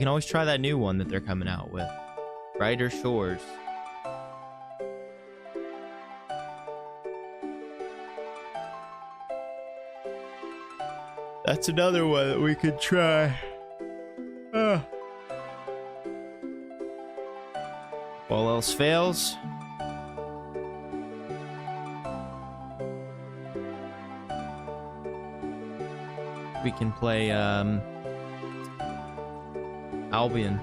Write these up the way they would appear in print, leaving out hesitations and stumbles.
can always try that new one that they're coming out with. Brighter Shores. That's another one that we could try. All else fails. We can play Albion.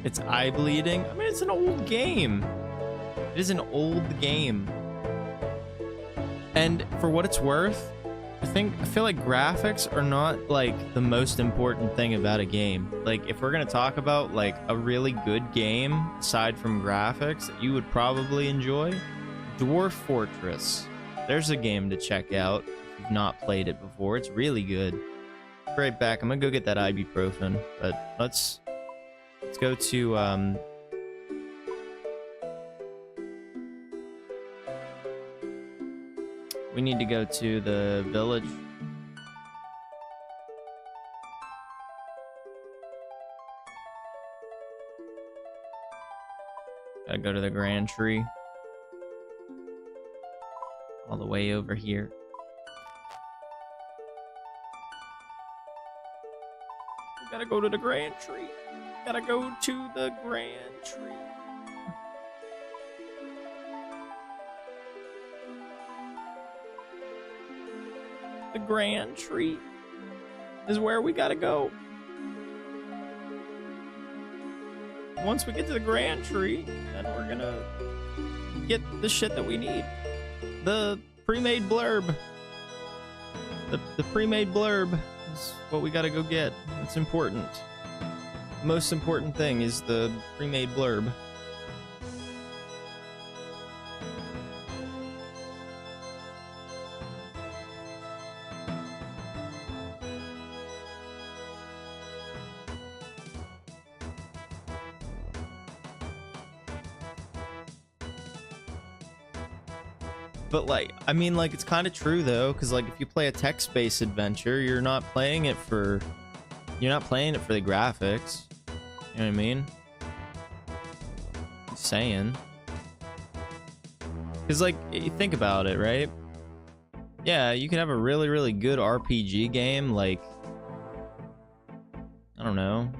It's eye bleeding. I mean, it's an old game. It is an old game. And for what it's worth, I feel like graphics are not like the most important thing about a game. Like, if we're gonna talk about like a really good game aside from graphics that you would probably enjoy, Dwarf Fortress. There's a game to check out if you've not played it before. It's really good. Be right back. I'm gonna go get that ibuprofen, but let's go to we need to go to the village. Gotta go to the Grand Tree. All the way over here. We gotta go to the Grand Tree. Gotta go to the Grand Tree. The Grand Tree is where we gotta go. Once we get to the Grand Tree, then we're gonna get the shit that we need. The pre-made blurb. The pre-made blurb is what we gotta go get. It's important. The most important thing is the pre-made blurb. But like, I mean, like, it's kind of true though, because like if you play a text-based adventure, you're not playing it for the graphics. You know what I mean? Just saying. Because like, you think about it, right? Yeah, you can have a really, really good RPG game, like, I don't know,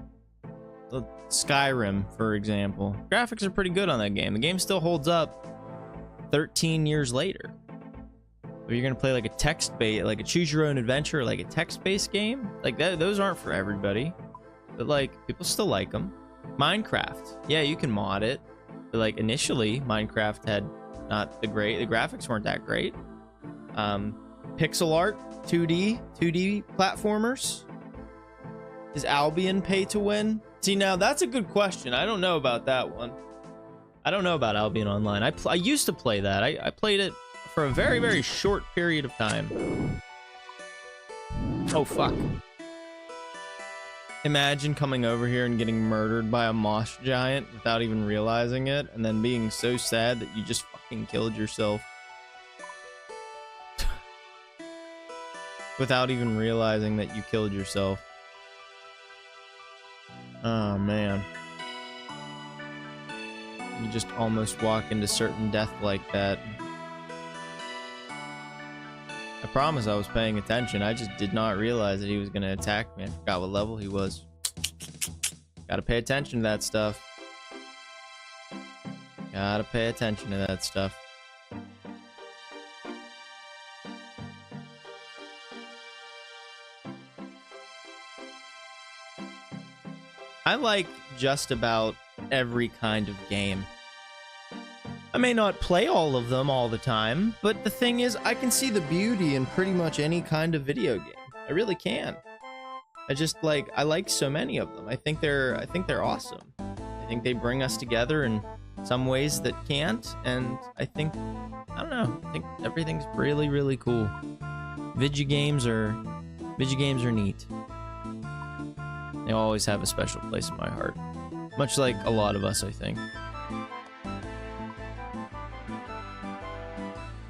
Skyrim, for example. Graphics are pretty good on that game. The game still holds up 13 years later. But you're gonna play like a text-based, like a choose your own adventure, like a text-based game, like that, those aren't for everybody. But like, people still like them. Minecraft, yeah, you can mod it, but like initially Minecraft had not the graphics weren't that great. Pixel art, 2D platformers. Is Albion pay to win? See, now that's a good question. I don't know about that one. I don't know about Albion Online. I used to play that. I played it for a very, very short period of time. Oh, fuck. Imagine coming over here and getting murdered by a moss giant without even realizing it, and then being so sad that you just fucking killed yourself. Without even realizing that you killed yourself. Oh, man. You just almost walk into certain death like that. I promise I was paying attention. I just did not realize that he was going to attack me. I forgot what level he was. Gotta pay attention to that stuff. Gotta pay attention to that stuff. I like just about every kind of game. I may not play all of them all the time, but the thing is, I can see the beauty in pretty much any kind of video game. I really can. I like so many of them. I think they're awesome. I think they bring us together in some ways that can't, and I think everything's really, really cool. Video games are neat. They always have a special place in my heart. Much like a lot of us, I think.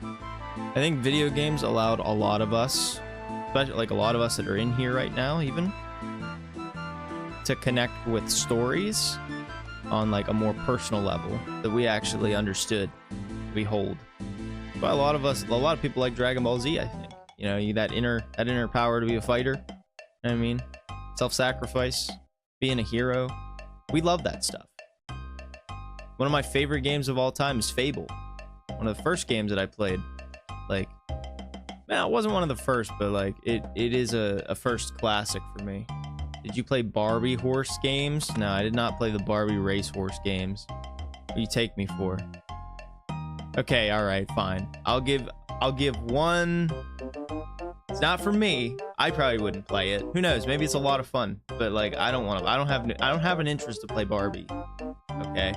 I think video games allowed a lot of us, especially like a lot of us that are in here right now even, to connect with stories on like a more personal level that we actually understood, we hold. But a lot of people like Dragon Ball Z, I think. You know, that inner power to be a fighter. You know what I mean? Self-sacrifice, being a hero. We love that stuff. One of my favorite games of all time is Fable. One of the first games that I played. Like, man, it wasn't one of the first, but like it is a first classic for me. Did you play Barbie horse games? No, I did not play the Barbie race horse games. What do you take me for? Okay, all right, fine. I'll give one. It's not for me. I probably wouldn't play it. Who knows? Maybe it's a lot of fun, but like I don't have an interest to play Barbie. Okay.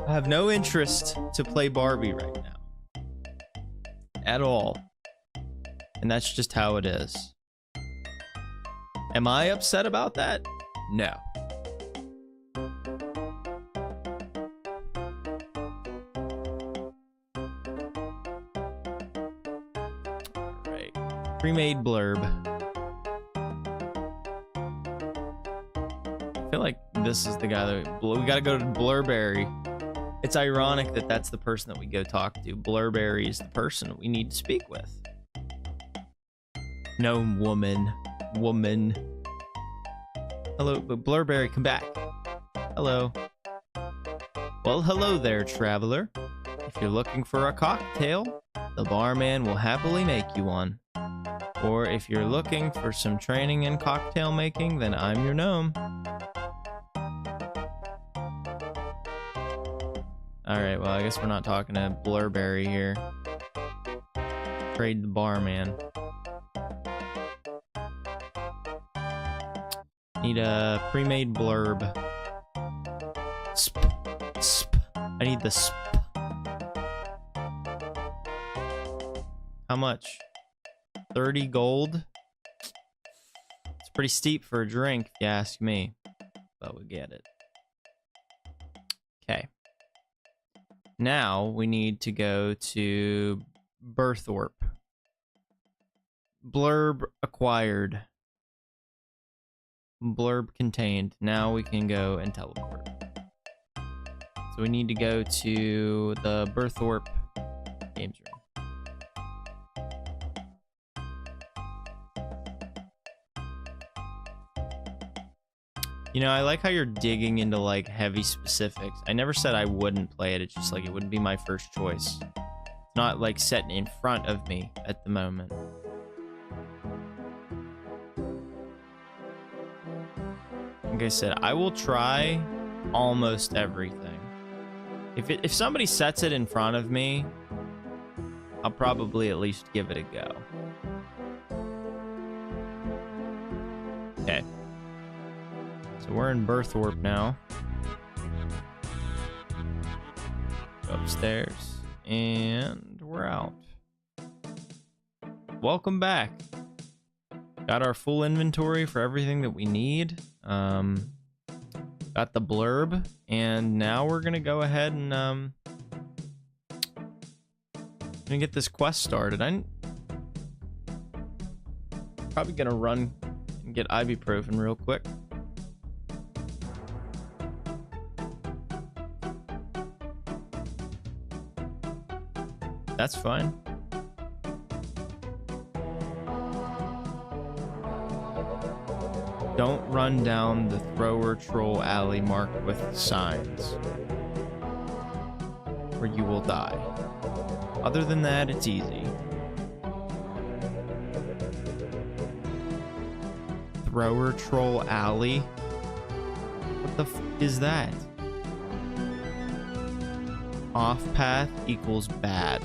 I have no interest to play Barbie right now. At all. And that's just how it is. Am I upset about that? No. Alright. Pre-made blurb. I feel like this is the guy that we gotta go to Blurberry. It's ironic that that's the person that we go talk to. Blurberry is the person we need to speak with. No, woman. Hello, but Blurberry, come back. Hello. Well, hello there, traveler. If you're looking for a cocktail, the barman will happily make you one. Or if you're looking for some training in cocktail making, then I'm your gnome. Alright, well, I guess we're not talking to Blurberry here. Trade the barman. Need a pre-made blurb. I need the sp. How much? 30 gold? It's pretty steep for a drink, if you ask me. But we get it. Okay. Now we need to go to Berthorpe. Blurb acquired. Blurb contained. Now we can go and teleport. So we need to go to the Berthorpe games room. You know, I like how you're digging into like heavy specifics. I never said I wouldn't play it. It's just like it wouldn't be my first choice. It's not like set in front of me at the moment. Like I said, I will try almost everything. If somebody sets it in front of me, I'll probably at least give it a go. Okay. So we're in Berthorpe now. Go upstairs. And we're out. Welcome back. Got our full inventory for everything that we need. Got the blurb. And now we're gonna go ahead and gonna get this quest started. I'm probably gonna run and get ibuprofen real quick. That's fine. Don't run down the thrower troll alley marked with signs, or you will die. Other than that, it's easy. Thrower Troll Alley. What the f is that? Off path equals bad.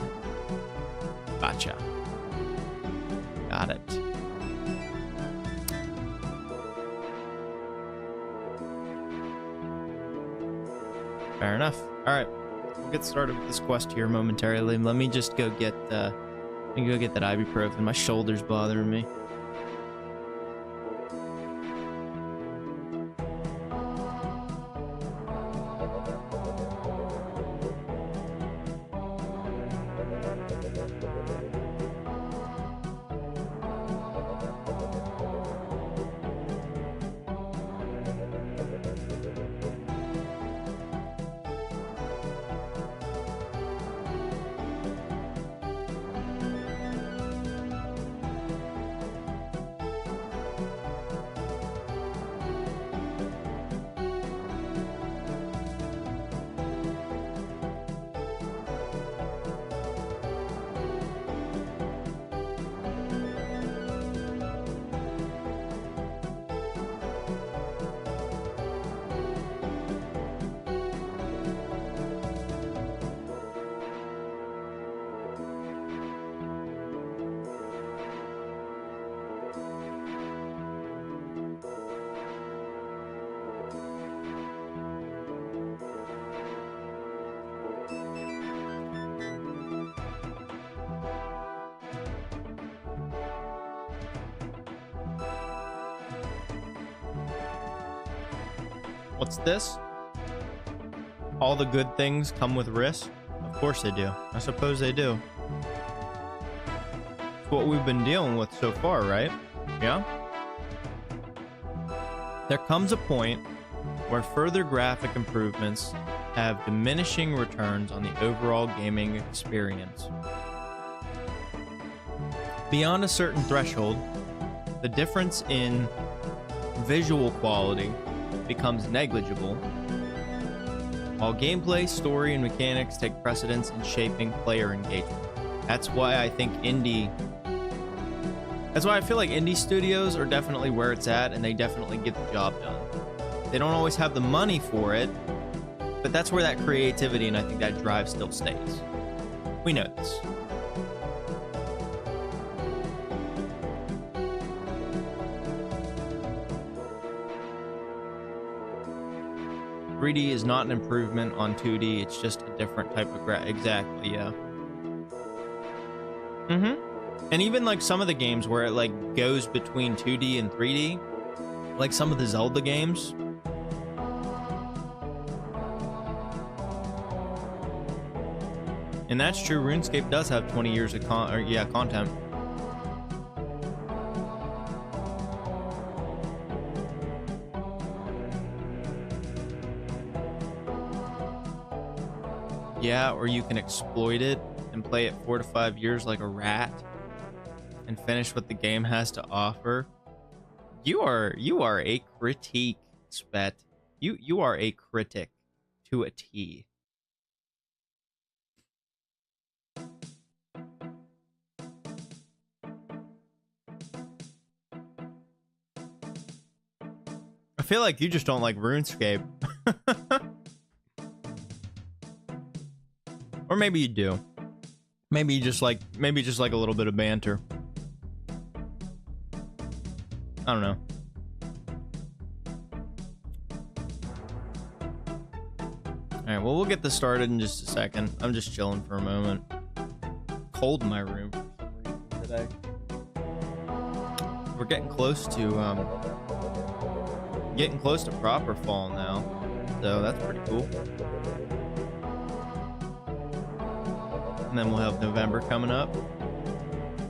Gotcha. Got it. Fair enough. All right, we'll get started with this quest here momentarily. Let me just go get that ibuprofen. My shoulder's bothering me. What's this? All the good things come with risk? Of course they do. I suppose they do. It's what we've been dealing with so far, right? Yeah? There comes a point where further graphic improvements have diminishing returns on the overall gaming experience. Beyond a certain threshold, the difference in visual quality becomes negligible, while gameplay, story, and mechanics take precedence in shaping player engagement. That's why I think that's why I feel like indie studios are definitely where it's at, and they definitely get the job done. They don't always have the money for it, but that's where that creativity and I think that drive still stays. We know this. 3D is not an improvement on 2D, it's just a different type of exactly, yeah. And even like some of the games where it like goes between 2D and 3D, like some of the Zelda games. And that's true, RuneScape does have 20 years of content. Yeah, or you can exploit it and play it 4 to 5 years like a rat and finish what the game has to offer. You are a critique, Spet. You are a critic to a T. I feel like you just don't like RuneScape. Or maybe you do. Maybe you just like a little bit of banter. I don't know. Alright, well, we'll get this started in just a second. I'm just chilling for a moment. Cold in my room for some reason today. We're getting close to proper fall now. So that's pretty cool. And then we'll have November coming up.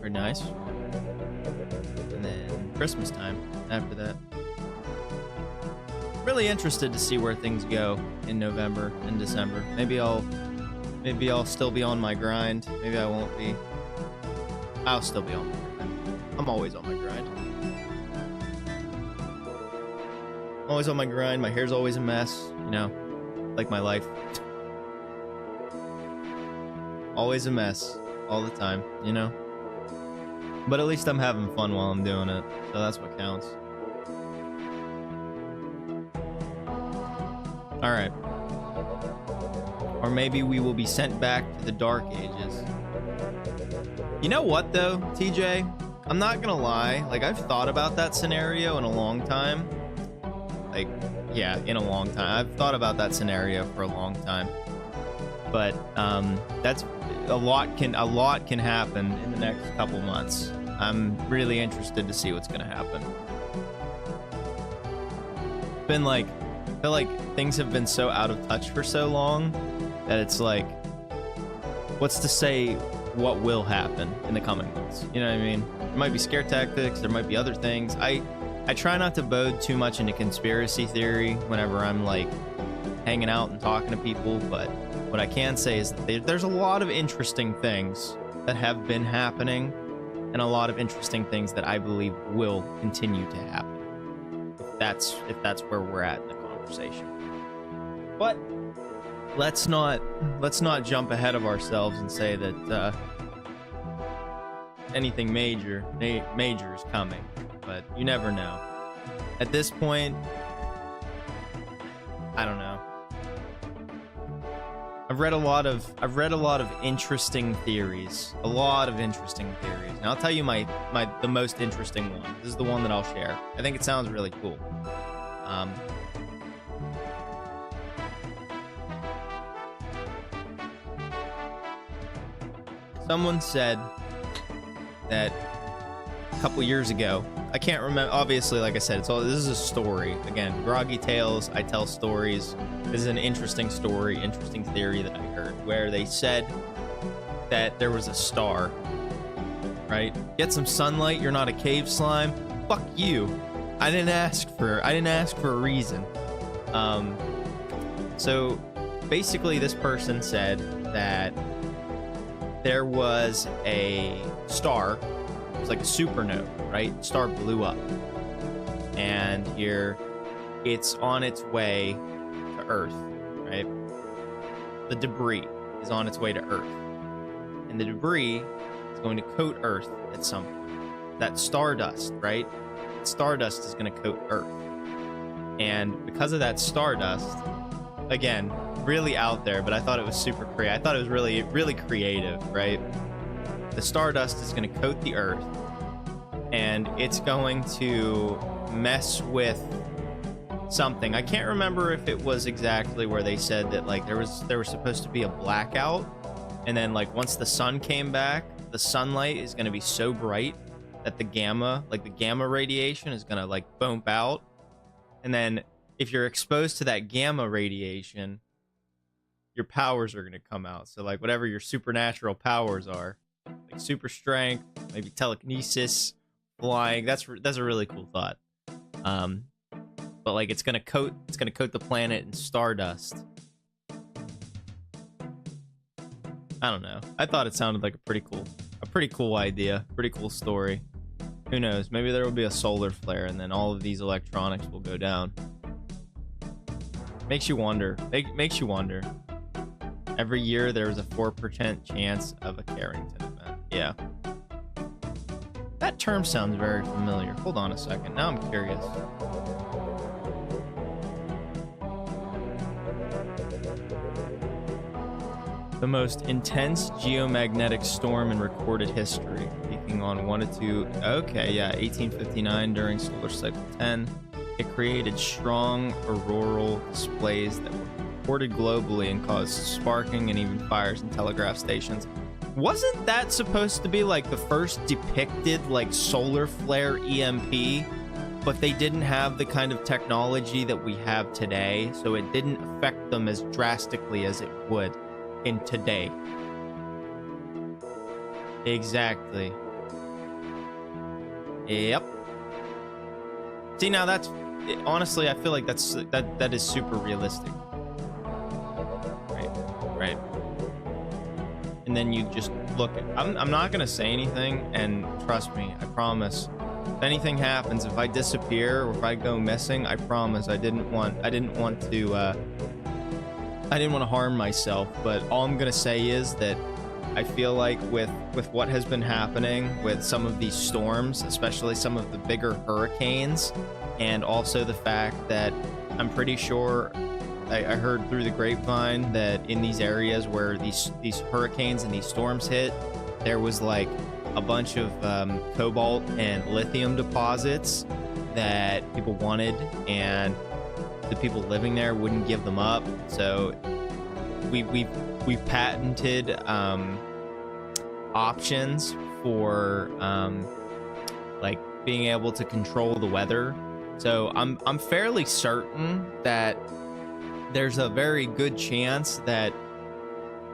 Very nice. And then Christmas time after that. Really interested to see where things go in November and December. Maybe I'll still be on my grind. Maybe I won't be. I'll still be on my grind. I'm always on my grind. I'm always on my grind. My hair's always a mess, you know, like my life. Always a mess all the time, you know? But at least I'm having fun while I'm doing it, so that's what counts. All right. Or maybe we will be sent back to the Dark Ages. You know what, though, TJ? I'm not gonna lie. Like, I've thought about that scenario in a long time. Like, yeah, in a long time. I've thought about that scenario for a long time. But that's a lot can happen in the next couple months. I'm really interested to see what's gonna happen. Been like, I feel like things have been so out of touch for so long that it's like, what's to say what will happen in the coming months? You know what I mean? There might be scare tactics, there might be other things. I try not to bode too much into conspiracy theory whenever I'm like hanging out and talking to people, but what I can say is that there's a lot of interesting things that have been happening and a lot of interesting things that I believe will continue to happen. If that's where we're at in the conversation. But let's not jump ahead of ourselves and say that anything major is coming, but you never know. At this point, I don't know. I've read a lot of interesting theories. A lot of interesting theories. And I'll tell you the most interesting one. This is the one that I'll share. I think it sounds really cool. Someone said that a couple years ago, I can't remember, obviously, like I said, this is a story. Again, Groggy Tales, I tell stories. This is an interesting story, interesting theory that I heard, where they said that there was a star, right? Get some sunlight, you're not a cave slime. Fuck you. I didn't ask for a reason. So basically this person said that there was a star. It was like a supernova, right? Star blew up. And here it's on its way to Earth, right? The debris is on its way to Earth. And the debris is going to coat Earth at some point. That stardust, right? Stardust is going to coat Earth. And because of that stardust, again, really out there, but I thought it was super creative. I thought it was really, really creative, right? The stardust is going to coat the Earth, and it's going to mess with something. I can't remember if it was exactly where they said that like there was supposed to be a blackout, and then like once the sun came back, the sunlight is going to be so bright that the gamma radiation is going to like bump out, and then if you're exposed to that gamma radiation, your powers are going to come out. So like whatever your supernatural powers are, like super strength, maybe telekinesis, flying, that's a really cool thought. But like it's going to coat the planet in stardust. I don't know. I thought it sounded like a pretty cool idea, pretty cool story. Who knows? Maybe there will be a solar flare and then all of these electronics will go down. Makes you wonder. Makes you wonder. Every year there's a 4% chance of a Carrington event. Yeah. That term sounds very familiar. Hold on a second. Now I'm curious. The most intense geomagnetic storm in recorded history. Peaking on 1 to 2. Okay, yeah, 1859 during solar cycle 10. It created strong auroral displays that were reported globally and caused sparking and even fires in telegraph stations. Wasn't that supposed to be like the first depicted like solar flare EMP? But they didn't have the kind of technology that we have today, so it didn't affect them as drastically as it would in today. Exactly. Yep. See, now that's honestly, I feel like that is super realistic. Right. And then you just look at, I'm not gonna say anything, and trust me, I promise, if anything happens, if I disappear or if I go missing, I promise I didn't want to harm myself. But all I'm gonna say is that I feel like with what has been happening with some of these storms, especially some of the bigger hurricanes, and also the fact that I'm pretty sure I heard through the grapevine that in these areas where these hurricanes and these storms hit, there was like a bunch of cobalt and lithium deposits that people wanted, and the people living there wouldn't give them up. So we've patented options for like being able to control the weather. So I'm fairly certain that there's a very good chance that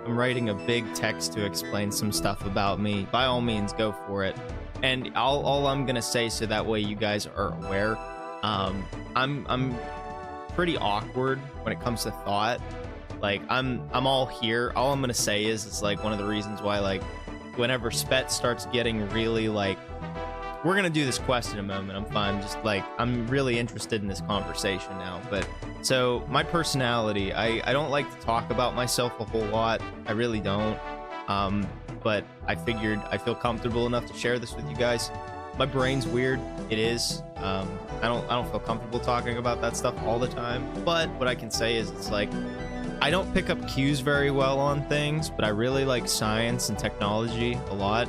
I'm writing a big text to explain some stuff about me. By all means, go for it. And all I'm gonna say, so that way you guys are aware, I'm pretty awkward when it comes to thought. Like I'm all here. All I'm gonna say is it's like one of the reasons why, like, whenever Spet starts getting really like, we're gonna do this quest in a moment. I'm fine. Just like, I'm really interested in this conversation now. But so my personality, I don't like to talk about myself a whole lot. I really don't. But I figured I feel comfortable enough to share this with you guys. My brain's weird. It is. I don't feel comfortable talking about that stuff all the time. But what I can say is it's like, I don't pick up cues very well on things, but I really like science and technology a lot.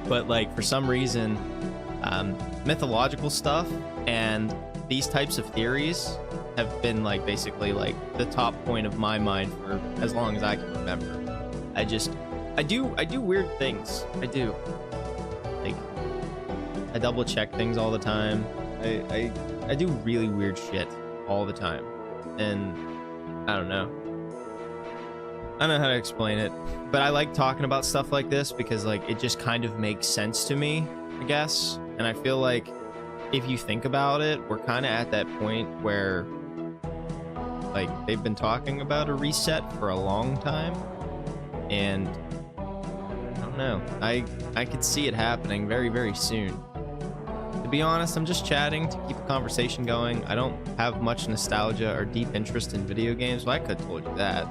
But like, for some reason, mythological stuff and these types of theories have been like basically like the top point of my mind for as long as I can remember. I do weird things. I do. Like, I double check things all the time. I do really weird shit all the time. And I don't know. I don't know how to explain it, but I like talking about stuff like this because like it just kind of makes sense to me, I guess. And I feel like if you think about it, we're kind of at that point where like they've been talking about a reset for a long time, and I don't know. I could see it happening very, very soon. To be honest, I'm just chatting to keep the conversation going. I don't have much nostalgia or deep interest in video games. Well, I could have told you that.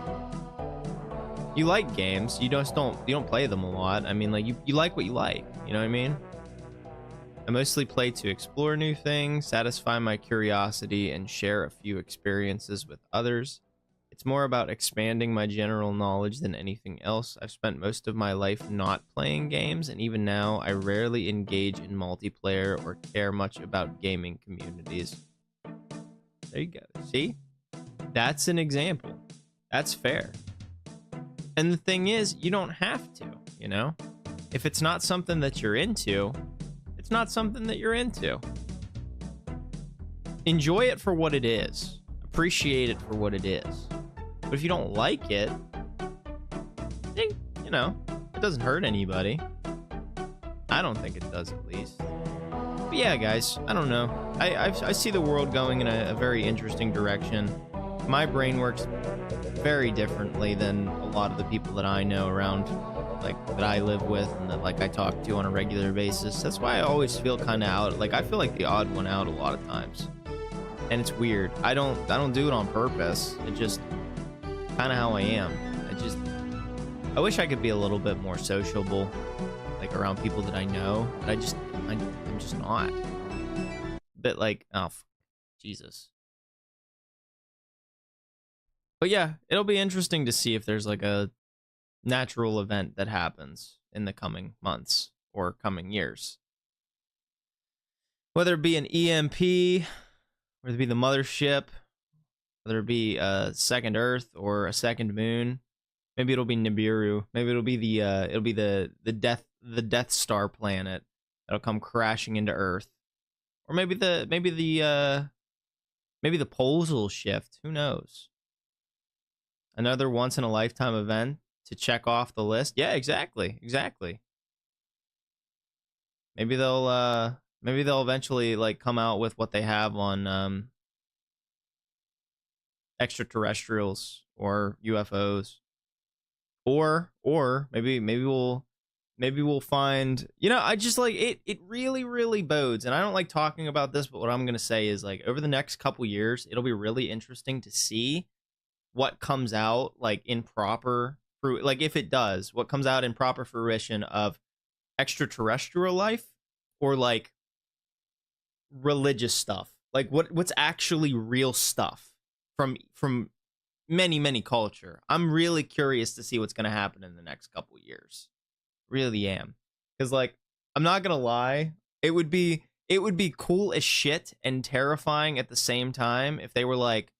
You like games, you don't play them a lot. I mean, like, you like what you like, you know what I mean? I mostly play to explore new things, satisfy my curiosity, and share a few experiences with others. It's more about expanding my general knowledge than anything else. I've spent most of my life not playing games, and even now, I rarely engage in multiplayer or care much about gaming communities. There you go. See? That's an example. That's fair. And the thing is, you don't have to, you know? If it's not something that you're into, it's not something that you're into. Enjoy it for what it is. Appreciate it for what it is. But if you don't like it, you know, it doesn't hurt anybody. I don't think it does, at least. But yeah, guys, I don't know. I see the world going in a very interesting direction. My brain works very differently than a lot of the people that I know around, like, that I live with and that, like, I talk to on a regular basis. That's why I always feel kind of out. Like, I feel like the odd one out a lot of times. And it's weird. I don't do it on purpose. It just kind of how I am. I wish I could be a little bit more sociable, like, around people that I know, but I'm just not. But like, oh, Jesus. But yeah, it'll be interesting to see if there's like a natural event that happens in the coming months or coming years. Whether it be an EMP, whether it be the mothership, whether it be a second Earth or a second moon. Maybe it'll be Nibiru. Maybe it'll be the Death Star planet that'll come crashing into Earth. Or maybe the poles will shift. Who knows? Another once in a lifetime event to check off the list. Yeah, exactly. Maybe they'll eventually like come out with what they have on extraterrestrials or UFOs. Or maybe we'll find, you know, I just like it really bodes, and I don't like talking about this, but what I'm gonna say is, like, over the next couple years, it'll be really interesting to see what comes out, like, in proper fruit, like, if it does, what comes out in proper fruition of extraterrestrial life or like religious stuff, like what's actually real stuff from many culture. I'm really curious to see what's going to happen in the next couple years. Really am. Because like, I'm not gonna lie, it would be cool as shit and terrifying at the same time if they were like,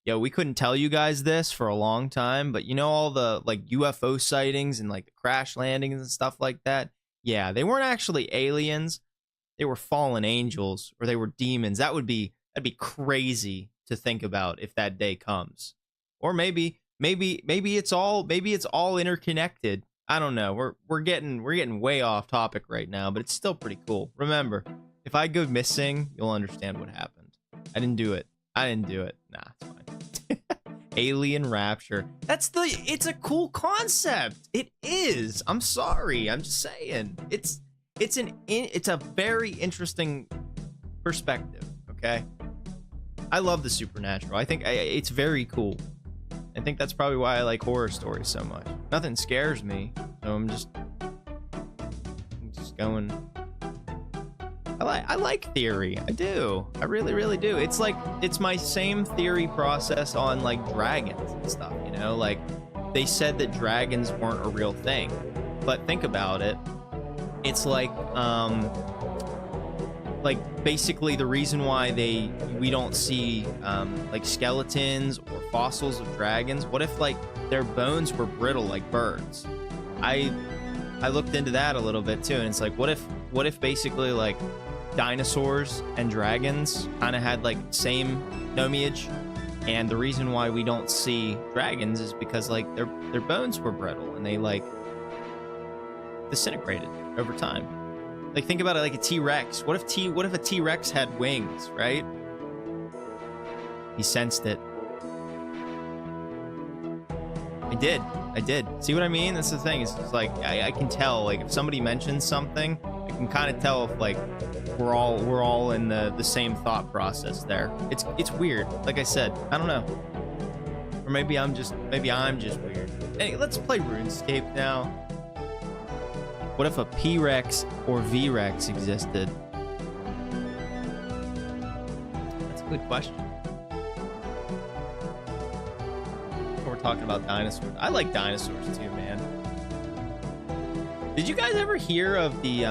yo, we couldn't tell you guys this for a long time, but you know all the like UFO sightings and like the crash landings and stuff like that? Yeah, they weren't actually aliens. They were fallen angels or they were demons. That'd be crazy to think about if that day comes. Or maybe it's all interconnected. I don't know. We're getting way off topic right now, but it's still pretty cool. Remember, if I go missing, you'll understand what happened. I didn't do it. Nah, it's fine. Alien rapture. It's a cool concept. It is. I'm sorry. I'm just saying. It's a very interesting perspective, okay? I love the supernatural. I think it's very cool. I think that's probably why I like horror stories so much. Nothing scares me, so I'm just going. I like theory. I do. I really do. It's like it's my same theory process on like dragons and stuff, you know? Like they said that dragons weren't a real thing. But think about it. It's like basically the reason why we don't see like skeletons or fossils of dragons. What if like their bones were brittle like birds? I looked into that a little bit too, and it's like what if basically like dinosaurs and dragons kind of had like same lineage, and the reason why we don't see dragons is because like their bones were brittle and they like disintegrated over time. Like think about it like a T-Rex. What if a T-Rex had wings, right? He sensed it. I did. See what I mean? That's the thing. It's just like I can tell. Like if somebody mentions something, I can kind of tell if like we're all in the same thought process there. It's weird. Like I said, I don't know. Or maybe I'm just weird. Hey, let's play RuneScape now. What if a P-Rex or V-Rex existed? That's a good question. We're talking about dinosaurs. I like dinosaurs too, man. Did you guys ever hear of the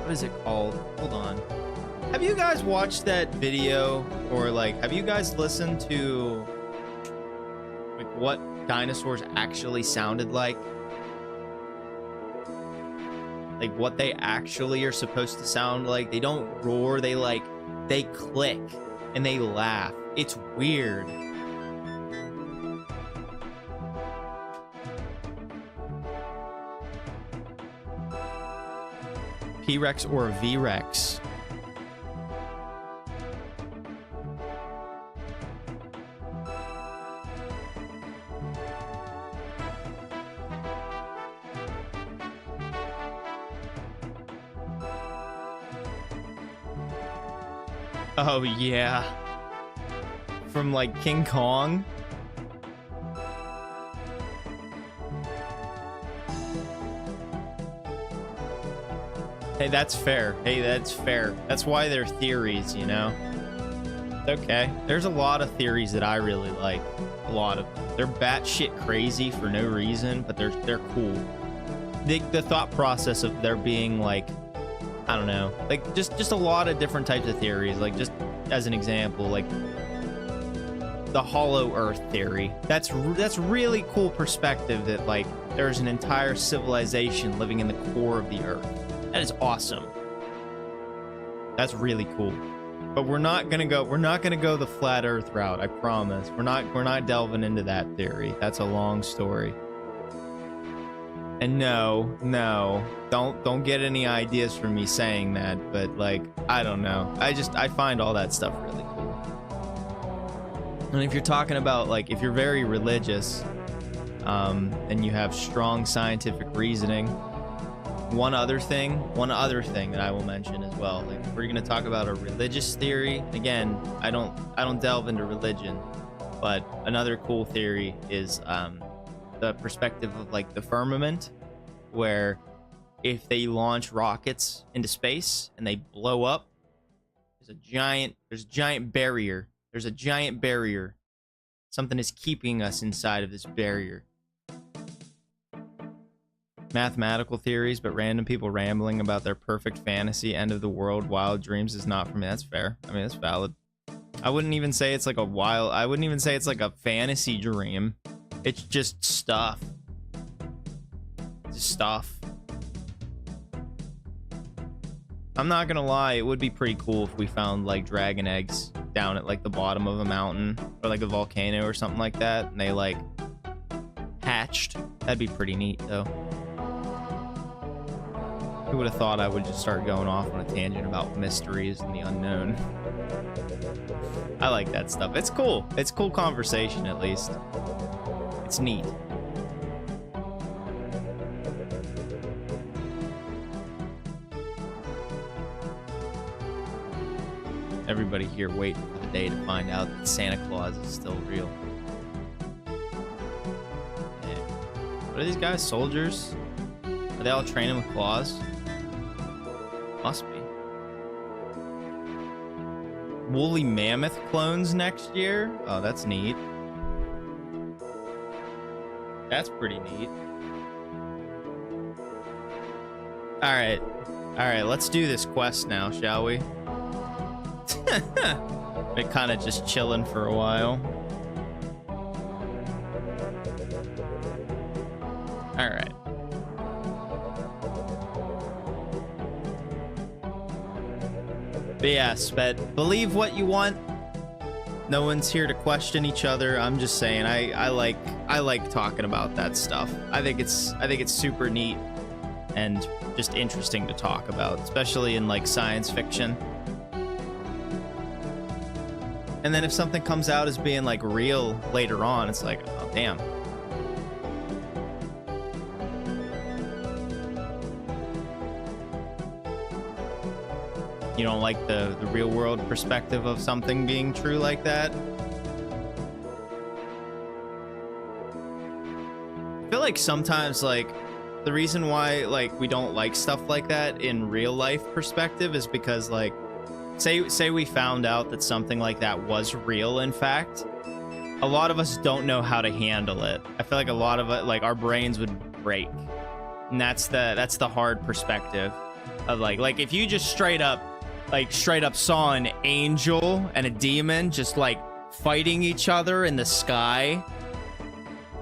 what is it called? Hold on. Have you guys watched that video, or like have you guys listened to like what dinosaurs actually sounded like? Like what they actually are supposed to sound like? They don't roar, they click and they laugh. It's weird. P-Rex or V-Rex? Oh yeah, from like King Kong. Hey, that's fair. That's why they're theories, you know? It's okay. There's a lot of theories that I really like. A lot of them. They're batshit crazy for no reason, but they're cool. The thought process of there being like, I don't know, like just a lot of different types of theories. Like just as an example, like the hollow earth theory. That's really cool perspective that like there's an entire civilization living in the core of the earth. That is awesome. That's really cool. But we're not gonna go the flat earth route, I promise. We're not delving into that theory. That's a long story. And no, don't get any ideas from me saying that, but like, I don't know. I find all that stuff really cool. And if you're talking about like, if you're very religious, and you have strong scientific reasoning, one other thing that I will mention as well, like if we're gonna talk about a religious theory, again, I don't delve into religion, but another cool theory is, the perspective of like the firmament, where if they launch rockets into space and they blow up, there's a giant barrier. There's a giant barrier. Something is keeping us inside of this barrier. Mathematical theories, but random people rambling about their perfect fantasy end of the world wild dreams is not for me. That's fair. I mean, that's valid. I wouldn't even say it's like I wouldn't even say it's like a fantasy dream. It's just stuff. Just stuff. I'm not gonna lie, it would be pretty cool if we found like dragon eggs down at like the bottom of a mountain or like a volcano or something like that, and they like hatched. That'd be pretty neat though. Who would have thought I would just start going off on a tangent about mysteries and the unknown? I like that stuff. It's cool. It's cool conversation, at least. It's neat. Everybody here waiting for the day to find out that Santa Claus is still real. Yeah. What are these guys? Soldiers? Are they all training with claws? Must be. Woolly mammoth clones next year? Oh, that's neat. That's pretty neat. Alright. Alright, let's do this quest now, shall we? Been kind of just chilling for a while. Alright. But yeah, Sped, believe what you want. No one's here to question each other. I'm just saying, I like talking about that stuff. I think it's super neat and just interesting to talk about, especially in like science fiction. And then if something comes out as being like real later on, it's like, oh damn. You don't like the real world perspective of something being true like that? I feel like sometimes like the reason why like we don't like stuff like that in real life perspective is because like say we found out that something like that was real in fact, a lot of us don't know how to handle it. I feel like a lot of it, like our brains would break. And that's the hard perspective of like if you just straight up saw an angel and a demon just like fighting each other in the sky,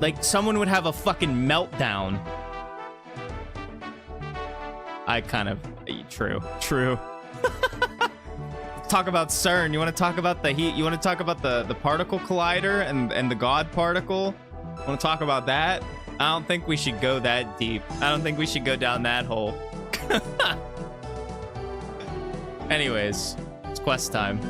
like someone would have a fucking meltdown. I kind of true. Talk about CERN. You want to talk about the heat? You want to talk about the particle collider and the God particle? Want to talk about that? I don't think we should go that deep. I don't think we should go down that hole. Anyways, it's quest time.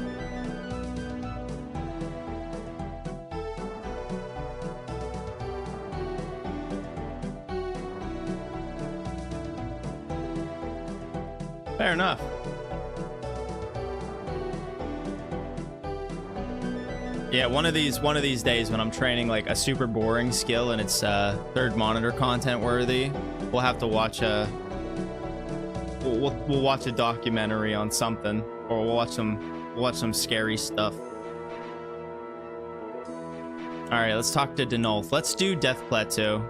Fair enough. Yeah, one of these days when I'm training like a super boring skill and it's third monitor content worthy, we'll have to watch a we'll watch a documentary on something, or we'll watch some scary stuff. All right, let's talk to Denolf. Let's do Death Plateau.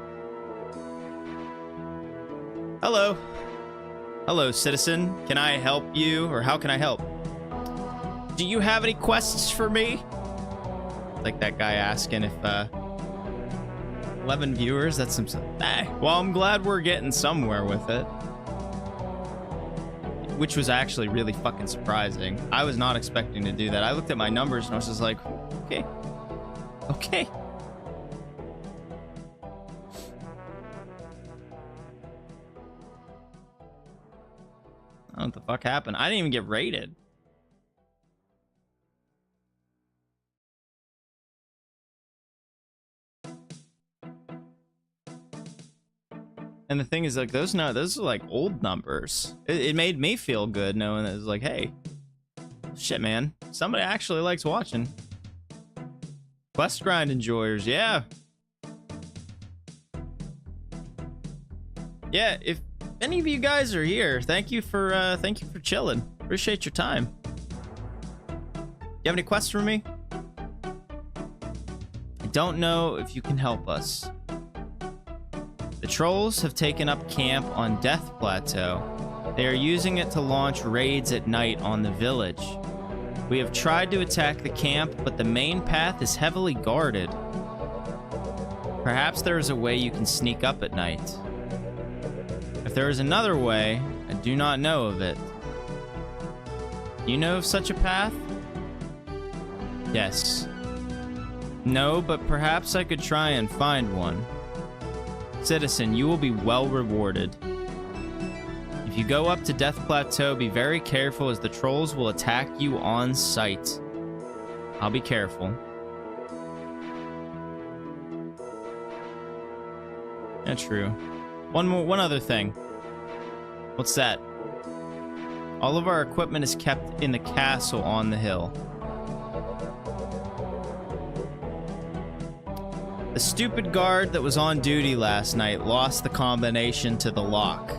Hello, citizen. Can I help you, or how can I help? Do you have any quests for me? Like that guy asking if 11 viewers, that's some well, I'm glad we're getting somewhere with it, which was actually really fucking surprising. I was not expecting to do that. I looked at my numbers and I was just like, okay. I don't know what the fuck happened. I didn't even get rated. And the thing is, like, those are like old numbers. It made me feel good knowing that it was like, hey, shit, man, somebody actually likes watching. Quest grind enjoyers, yeah. Yeah, any of you guys are here, thank you for chilling. Appreciate your time. You have any questions for me? I don't know if you can help us. The trolls have taken up camp on Death Plateau. They are using it to launch raids at night on the village. We have tried to attack the camp, but the main path is heavily guarded. Perhaps there is a way you can sneak up at night. If there is another way, I do not know of it. You know of such a path? Yes. No, but perhaps I could try and find one. Citizen, you will be well rewarded. If you go up to Death Plateau, be very careful as the trolls will attack you on sight. I'll be careful. Yeah, true. One other thing. What's that? All of our equipment is kept in the castle on the hill. The stupid guard that was on duty last night lost the combination to the lock.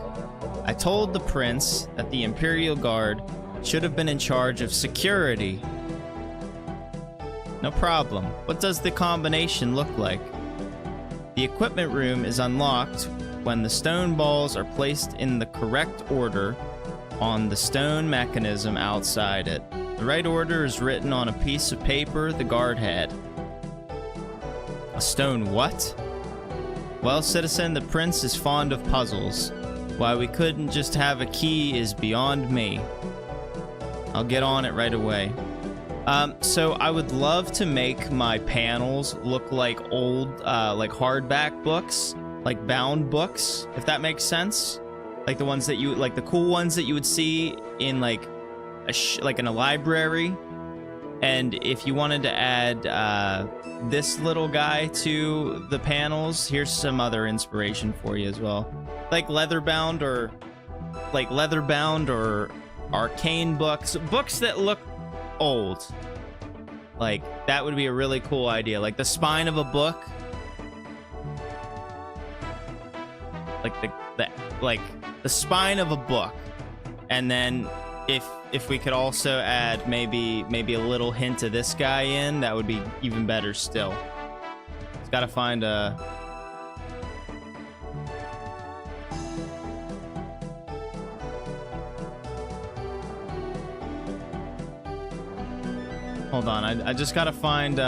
I told the prince that the Imperial Guard should have been in charge of security. No problem. What does the combination look like? The equipment room is unlocked when the stone balls are placed in the correct order on the stone mechanism outside it. The right order is written on a piece of paper the guard had. A stone what? Well, citizen, the prince is fond of puzzles. Why we couldn't just have a key is beyond me. I'll get on it right away. So I would love to make my panels look like old, like hardback books, like bound books, if that makes sense. Like the ones that you, like the cool ones that you would see in like in a library. And if you wanted to add this little guy to the panels, here's some other inspiration for you as well. Like leather-bound or arcane books. Books that look old. Like, that would be a really cool idea. Like the spine of a book. Like the spine of a book. And then if we could also add maybe a little hint of this guy in, that would be even better still. Just gotta find a... Hold on, I just gotta find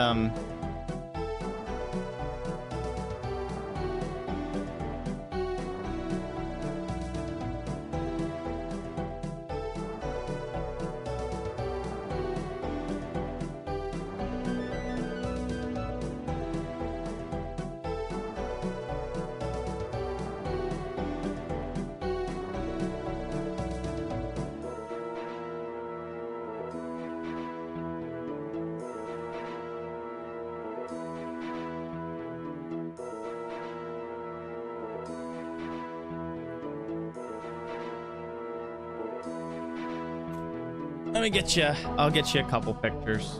I'll get you a couple pictures.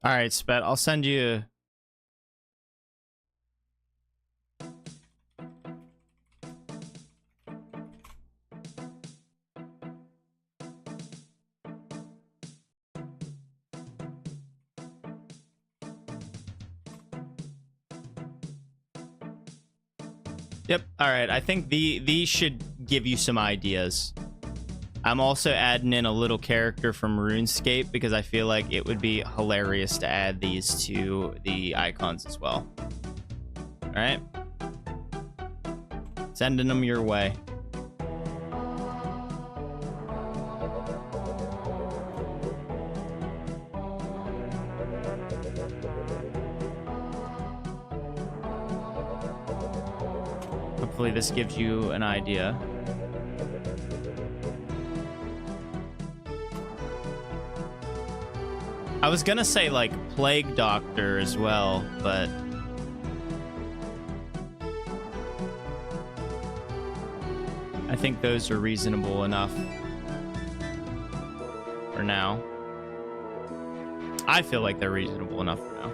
All right, Spet, I'll send you... Yep, all right. I think these should give you some ideas. I'm also adding in a little character from RuneScape because I feel like it would be hilarious to add these to the icons as well. All right. Sending them your way. Hopefully this gives you an idea. I was gonna say like Plague Doctor as well, but I think those are reasonable enough for now. I feel like they're reasonable enough for now.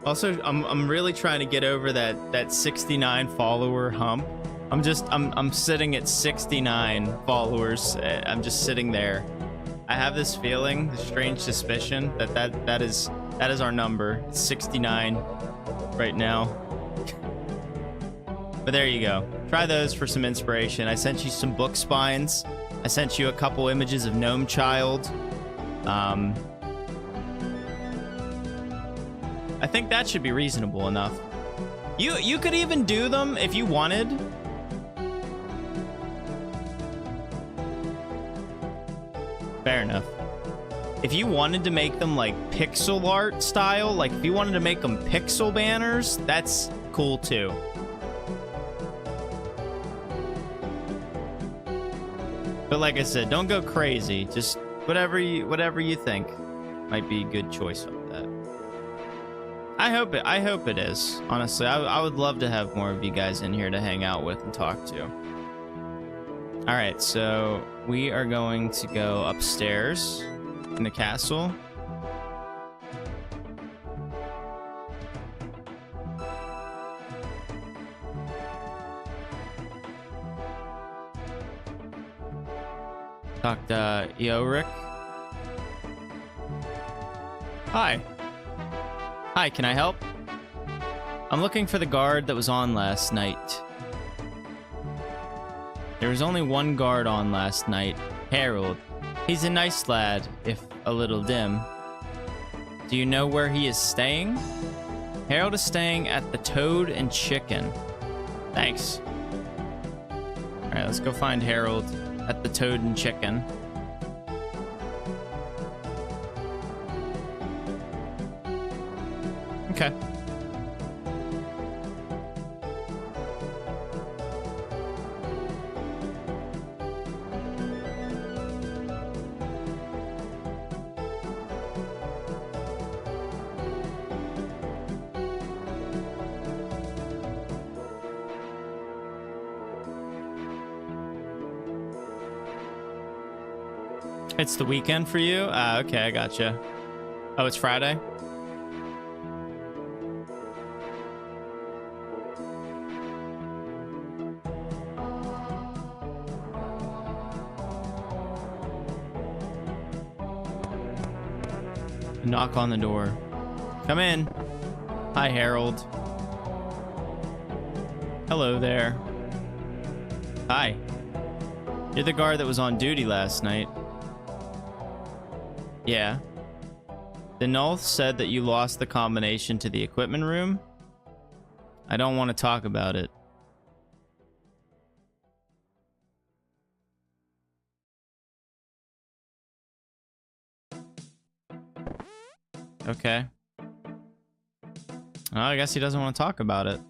Also, I'm really trying to get over that 69 follower hump. I'm sitting at 69 followers. I'm just sitting there. I have this feeling, this strange suspicion that is our number. It's 69 right now. But there you go. Try those for some inspiration. I sent you some book spines. I sent you a couple images of Gnome Child. I think that should be reasonable enough. You could even do them if you wanted. Fair enough. If you wanted to make them like pixel art style, like if you wanted to make them pixel banners, that's cool too. But like I said, don't go crazy. Just whatever you think might be a good choice of that. I hope it is. Honestly, I would love to have more of you guys in here to hang out with and talk to. All right, so we are going to go upstairs in the castle. Talk to Eoric. Hi. Hi, can I help? I'm looking for the guard that was on last night. There was only one guard on last night, Harold. He's a nice lad, if a little dim. Do you know where he is staying? Harold is staying at the Toad and Chicken. Thanks. Alright, let's go find Harold at the Toad and Chicken. Okay. It's the weekend for you? Okay, I gotcha. Oh, it's Friday? Knock on the door. Come in. Hi, Harold. Hello there. Hi. You're the guard that was on duty last night. Yeah. The Nulth said that you lost the combination to the equipment room. I don't want to talk about it. Okay. Well, I guess he doesn't want to talk about it.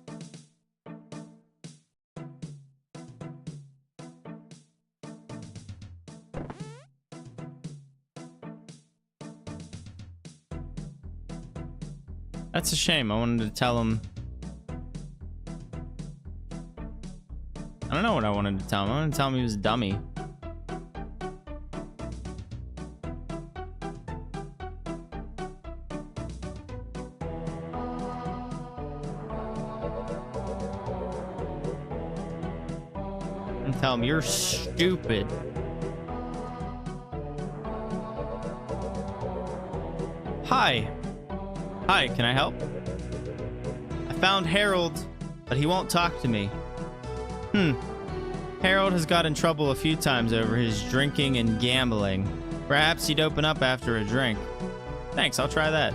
That's a shame. I wanted to tell him. I don't know what I wanted to tell him. I wanted to tell him he was a dummy. And tell him you're stupid. Hi. Hi, can I help? I found Harold, but he won't talk to me. Harold has got in trouble a few times over his drinking and gambling. Perhaps he'd open up after a drink. Thanks, I'll try that.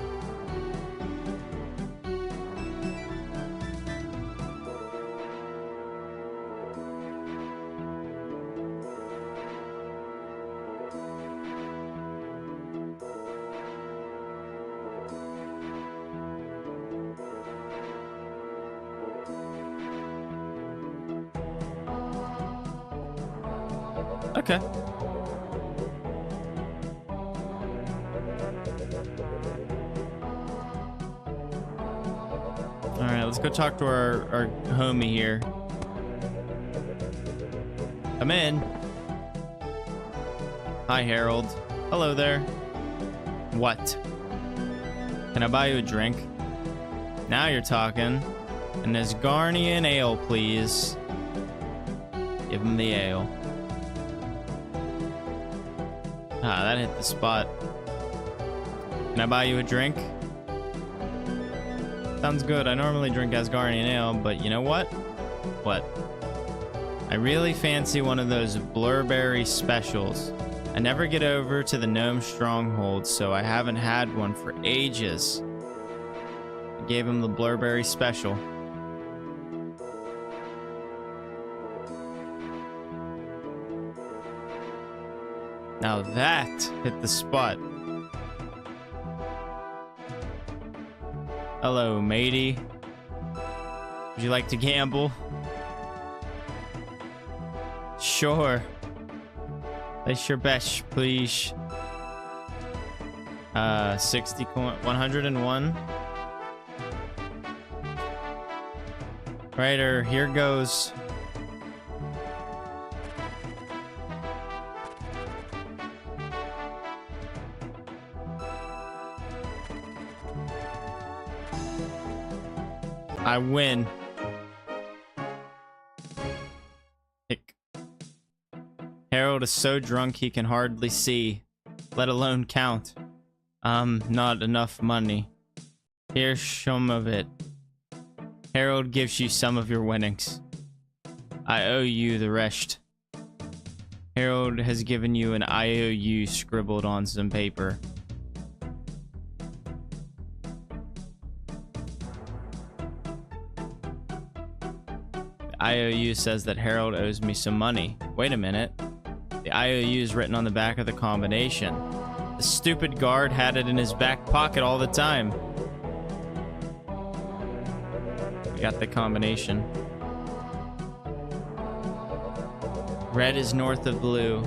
Okay. All right, let's go talk to our homie here. Come in. Hi, Harold. Hello there. What? Can I buy you a drink? Now you're talking. An Asgarnian ale, please. Give him the ale. Ah, that hit the spot. Can I buy you a drink? Sounds good. I normally drink Asgardian ale, but you know what? What? I really fancy one of those Blurberry specials. I never get over to the Gnome Stronghold, so I haven't had one for ages. I gave him the Blurberry special. Now that hit the spot. Hello, matey. Would you like to gamble? Sure. Place your bet, please. 60 coin, 101. Righter, here goes. I win. Hick. Harold is so drunk he can hardly see, let alone count. Not enough money. Here's some of it. Harold gives you some of your winnings. I owe you the rest. Harold has given you an IOU scribbled on some paper. IOU says that Harold owes me some money. Wait a minute. The IOU is written on the back of the combination. The stupid guard had it in his back pocket all the time. We got the combination. Red is north of blue.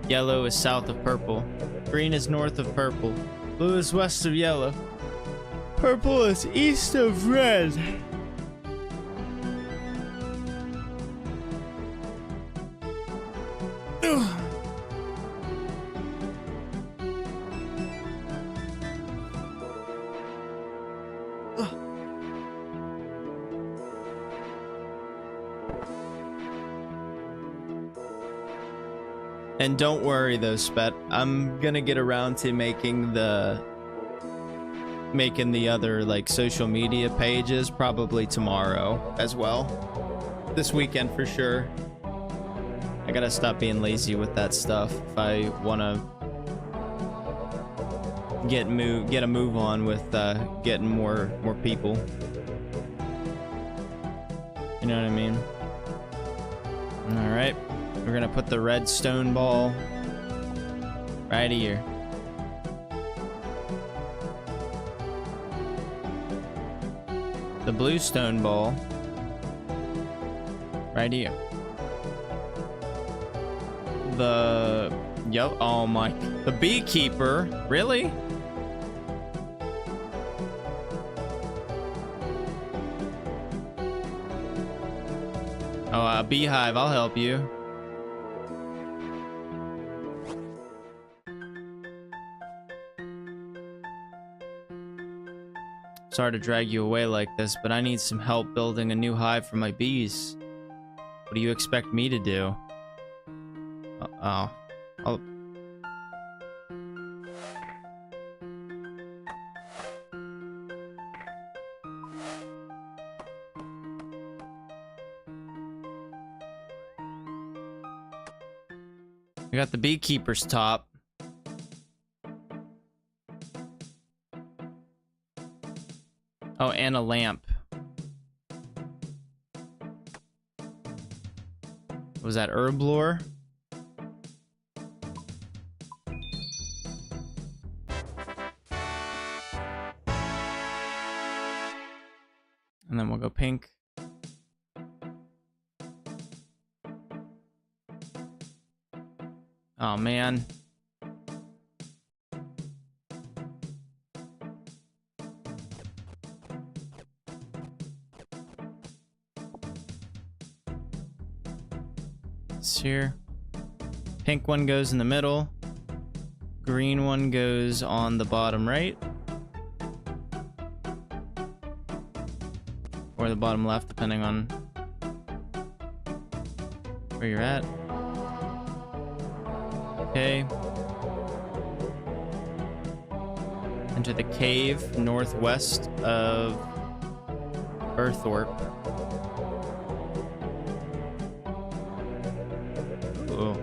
Yellow is south of purple. Green is north of purple. Blue is west of yellow. Purple is east of red. And don't worry though, Spet. I'm gonna get around to making the other like social media pages probably tomorrow as well. This weekend for sure. I gotta stop being lazy with that stuff if I wanna get a move on with getting more people. You know what I mean? All right. We're gonna put the red stone ball right here. The blue stone ball right here. Oh my, the beekeeper, really? Oh, beehive, I'll help you. Sorry to drag you away like this, but I need some help building a new hive for my bees. What do you expect me to do? I got the beekeeper's top. Oh, and a lamp. Was that herb lore? And then we'll go pink. Oh, man. It's here. Pink one goes in the middle. Green one goes on the bottom right. Or the bottom left, depending on where you're at. Okay. Enter the cave northwest of Earthorpe. Ooh.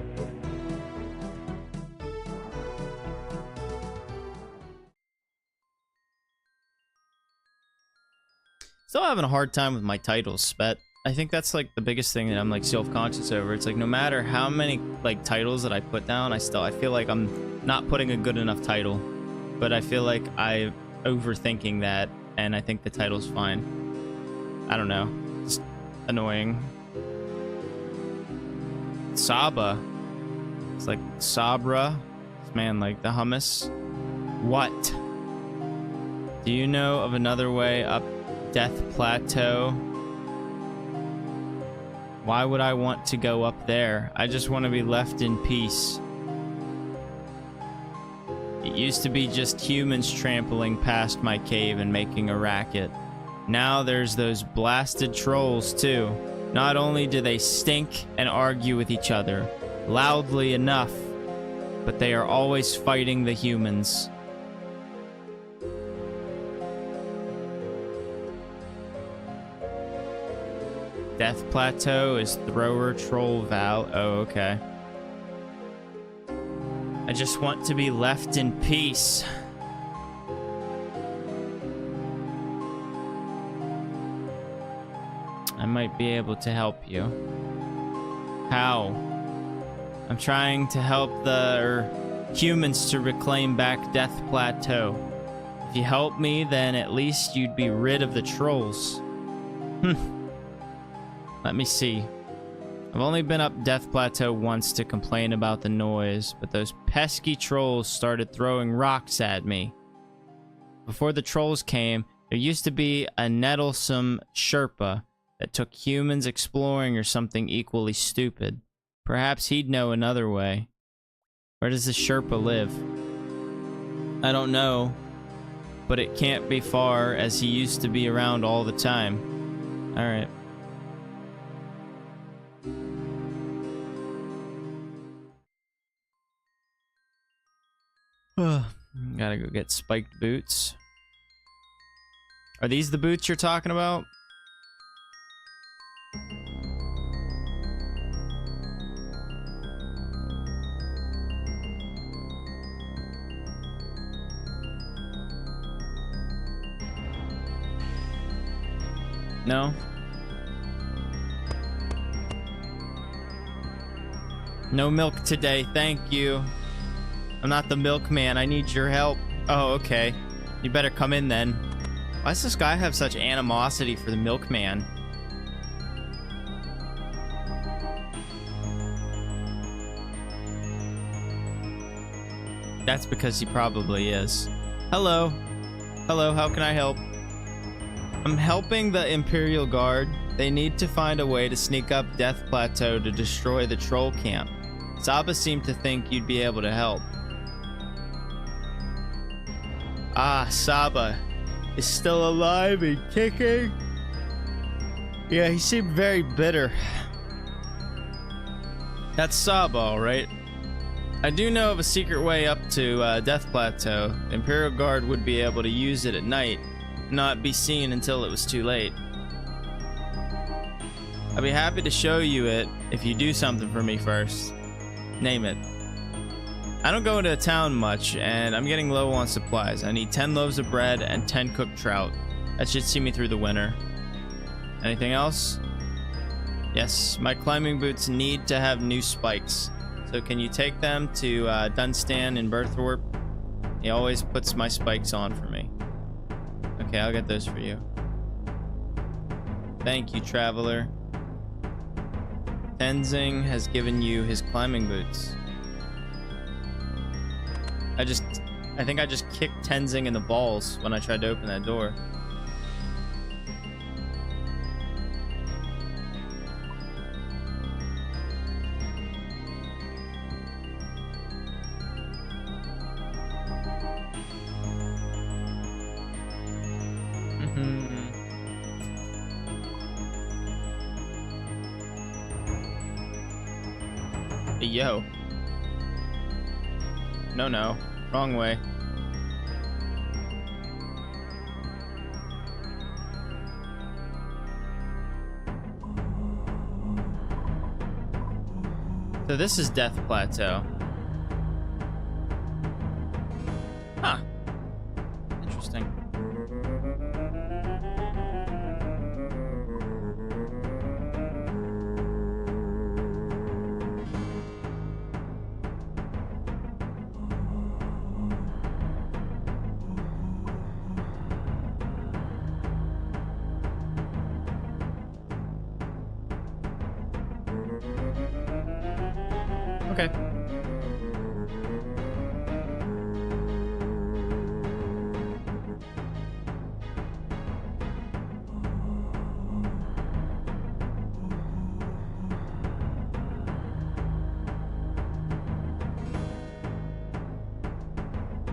Still having a hard time with my titles, Spet. I think that's like the biggest thing that I'm like self-conscious over. It's like no matter how many like titles that I put down, I feel like I'm not putting a good enough title. But I feel like I'm overthinking that, and I think the title's fine. I don't know. It's annoying. Saba. It's like Sabra. Man, like the hummus. What? Do you know of another way up Death Plateau? Why would I want to go up there? I just want to be left in peace. It used to be just humans trampling past my cave and making a racket. Now there's those blasted trolls too. Not only do they stink and argue with each other loudly enough, but they are always fighting the humans. Death Plateau is Thrower Troll Val. Oh, okay. I just want to be left in peace. I might be able to help you. How? I'm trying to help the humans to reclaim back Death Plateau. If you help me, then at least you'd be rid of the trolls. Let me see. I've only been up Death Plateau once to complain about the noise, but those pesky trolls started throwing rocks at me. Before the trolls came, there used to be a nettlesome Sherpa that took humans exploring or something equally stupid. Perhaps he'd know another way. Where does the Sherpa live? I don't know, but it can't be far as he used to be around all the time. Alright. Gotta go get spiked boots. Are these the boots you're talking about? No? No milk today, thank you. I'm not the milkman, I need your help. Oh, okay. You better come in then. Why does this guy have such animosity for the milkman? That's because he probably is. Hello. Hello, how can I help? I'm helping the Imperial Guard. They need to find a way to sneak up Death Plateau to destroy the troll camp. Saba seemed to think you'd be able to help. Ah, Saba is still alive and kicking. Yeah, he seemed very bitter. That's Saba, alright. I do know of a secret way up to Death Plateau. The Imperial Guard would be able to use it at night, not be seen until it was too late. I'd be happy to show you it if you do something for me first. Name it. I don't go into town much, and I'm getting low on supplies. I need 10 loaves of bread and 10 cooked trout. That should see me through the winter. Anything else? Yes, my climbing boots need to have new spikes. So can you take them to Dunstan in Berthorpe? He always puts my spikes on for me. Okay, I'll get those for you. Thank you, traveler. Tenzing has given you his climbing boots. I think I just kicked Tenzing in the balls when I tried to open that door. Yo. No. Wrong way. So this is Death Plateau. Huh. Interesting. Okay.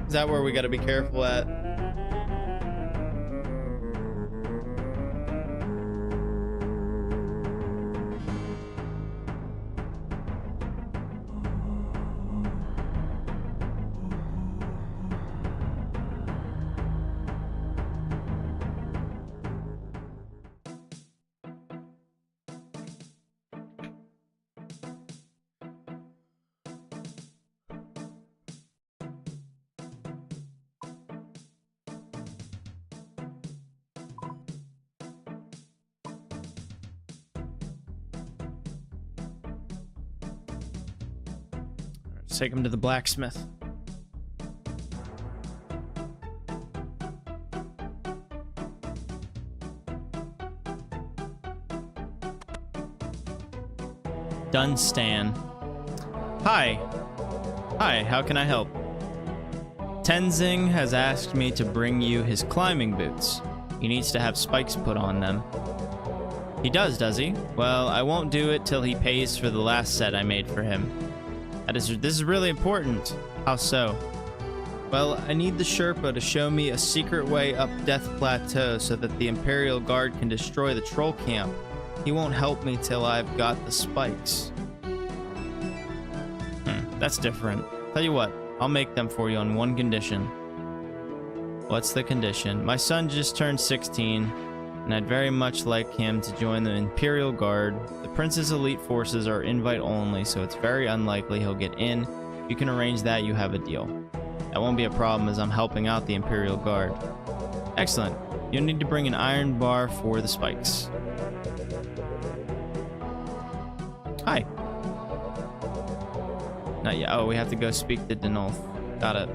Is that where we got to be careful at? Let's take him to the blacksmith. Dunstan. Hi, how can I help? Tenzing has asked me to bring you his climbing boots. He needs to have spikes put on them. He does he? Well, I won't do it till he pays for the last set I made for him. This is really important. How so? Well, I need the Sherpa to show me a secret way up Death Plateau so that the Imperial Guard can destroy the troll camp. He won't help me till I've got the spikes. That's different. Tell you what, I'll make them for you on one condition. What's the condition? My son just turned 16, and I'd very much like him to join the Imperial Guard. The Prince's elite forces are invite only, so it's very unlikely he'll get in. If you can arrange that, you have a deal. That won't be a problem as I'm helping out the Imperial Guard. Excellent. You'll need to bring an iron bar for the spikes. Hi. Not yet. Oh, we have to go speak to Denolf. Got it.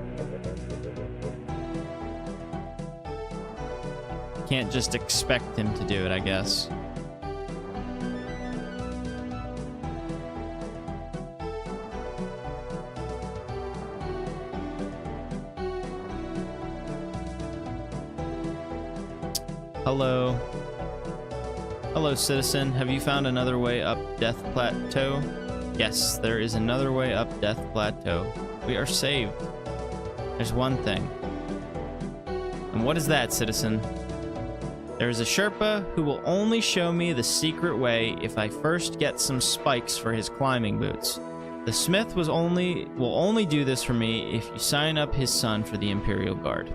Can't just expect him to do it, I guess. Hello. Hello, citizen. Have you found another way up Death Plateau? Yes, there is another way up Death Plateau. We are saved. There's one thing. And what is that, citizen? There is a Sherpa who will only show me the secret way if I first get some spikes for his climbing boots. The smith will only do this for me if you sign up his son for the Imperial Guard.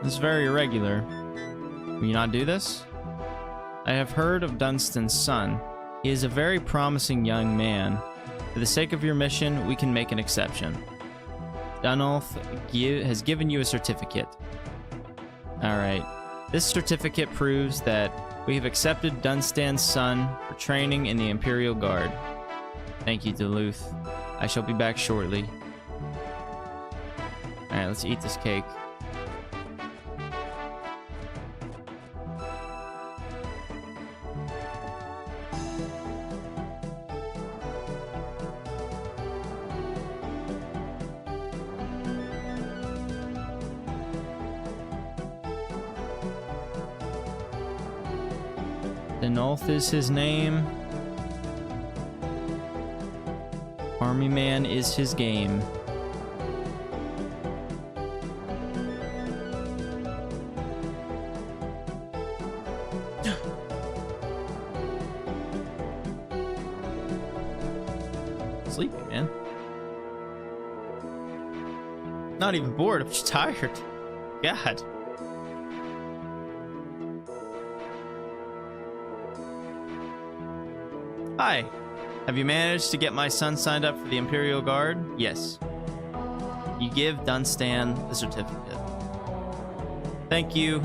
This is very irregular. Will you not do this? I have heard of Dunstan's son. He is a very promising young man. For the sake of your mission, we can make an exception. Denolf has given you a certificate. Alright. This certificate proves that we have accepted Dunstan's son for training in the Imperial Guard. Thank you, Duluth. I shall be back shortly. Alright, let's eat this cake. Denolf is his name. Army Man is his game. Sleepy, man. Not even bored, I'm just tired. God. Hi. Have you managed to get my son signed up for the Imperial Guard? Yes. You give Dunstan the certificate. Thank you.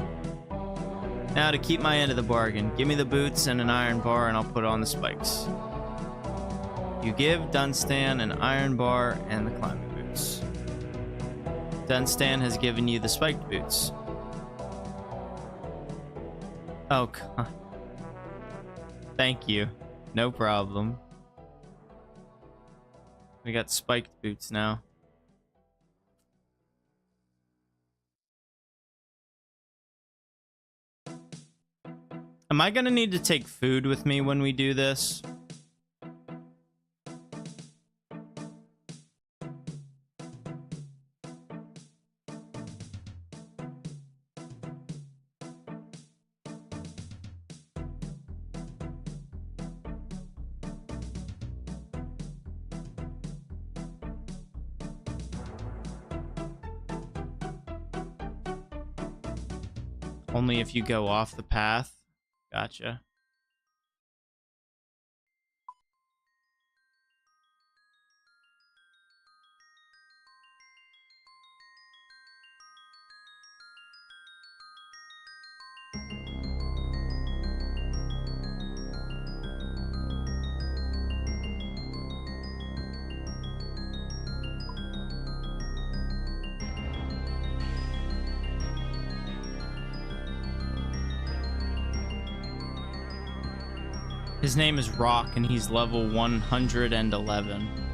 Now to keep my end of the bargain, give me the boots and an iron bar and I'll put on the spikes. You give Dunstan an iron bar and the climbing boots. Dunstan has given you the spiked boots. Oh, God. Thank you. No problem. We got spiked boots now. Am I gonna need to take food with me when we do this? Only if you go off the path. Gotcha. His name is Rock, and he's level 111.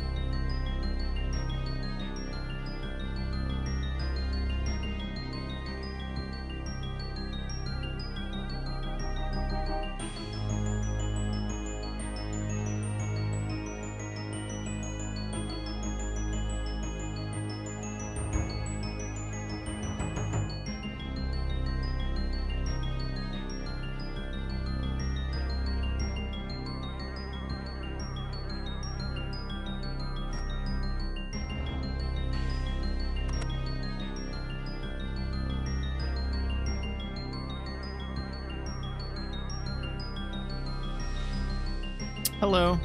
Hello.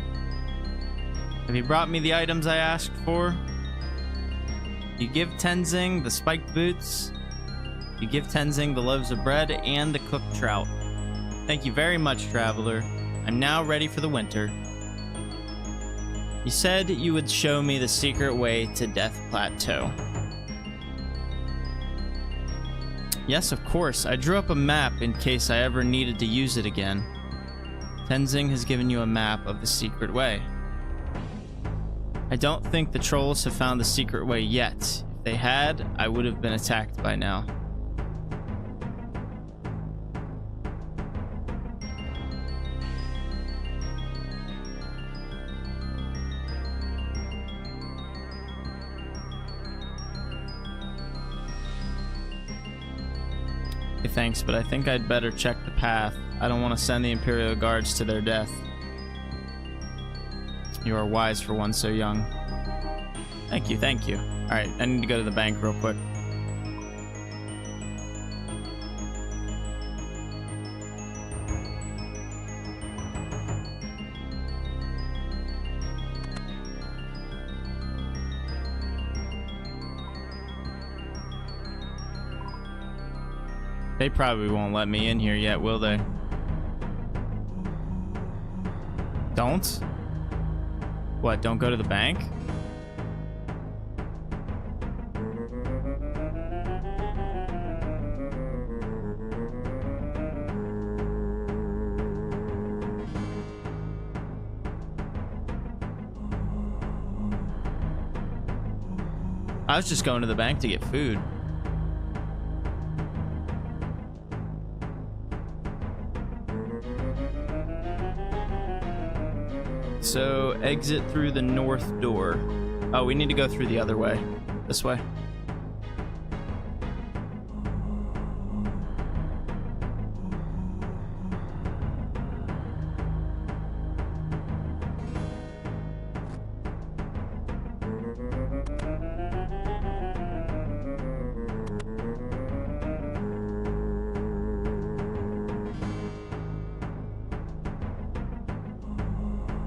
Have you brought me the items I asked for? You give Tenzing the spiked boots. You give Tenzing the loaves of bread and the cooked trout. Thank you very much, traveler. I'm now ready for the winter. You said you would show me the secret way to Death Plateau. Yes, of course. I drew up a map in case I ever needed to use it again. Tenzing has given you a map of the secret way. I don't think the trolls have found the secret way yet. If they had, I would have been attacked by now. Hey, thanks, but I think I'd better check the path. I don't want to send the Imperial Guards to their death. You are wise for one so young. Thank you, thank you. Alright, I need to go to the bank real quick. They probably won't let me in here yet, will they? Don't? What, don't go to the bank? I was just going to the bank to get food. So exit through the north door. Oh, we need to go through the other way. This way.